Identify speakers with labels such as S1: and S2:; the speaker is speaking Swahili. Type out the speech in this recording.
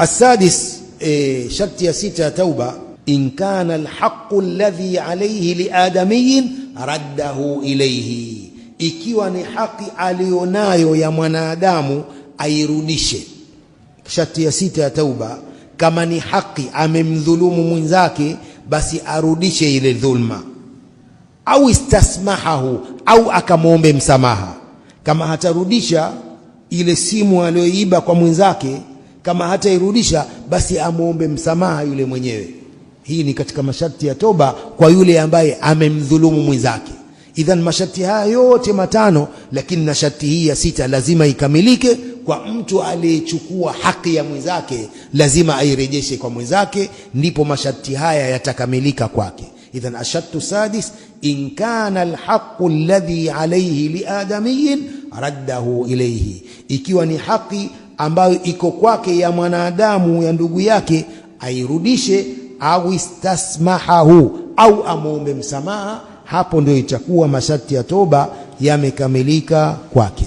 S1: السادس شرط ya sita ya tauba, in kana alhaqqu alladhi alayhi liadamiyin raddahu ilayhi, ikiwa ni haki alionayo ya mwanadamu airudishe. Sharti ya sita ya tauba, kama ni haki amemdhulumu mwenzake basi arudishe ile dhulma, au istasmahahu, au akamwombe msamaha. Kama hatarudisha ile simu aliyoiba kwa mwenzake, kama hatairudisha basi amuombe msamaha yule mwenyewe. Hii ni katika masharti ya toba kwa yule ambaye amemdhulumu mwenzake. Idhan masharti haya yote matano, lakini na sharti hii ya sita lazima ikamilike kwa mtu aliyechukua haki ya mwenzake, lazima airejeshe kwa mwenzake, ndipo masharti haya yatakamilika kwake. Idhan ashartu sadis, in kana alhaqqu alladhi alayhi liadamiyin raddahu ilayhi, ikiwa ni haki ambayo iko kwake ya mwanadamu ya ndugu yake airudishe, au istasmahahu, au amuombe msamaha. Hapo ndio itakuwa masharti ya toba yamekamilika kwake.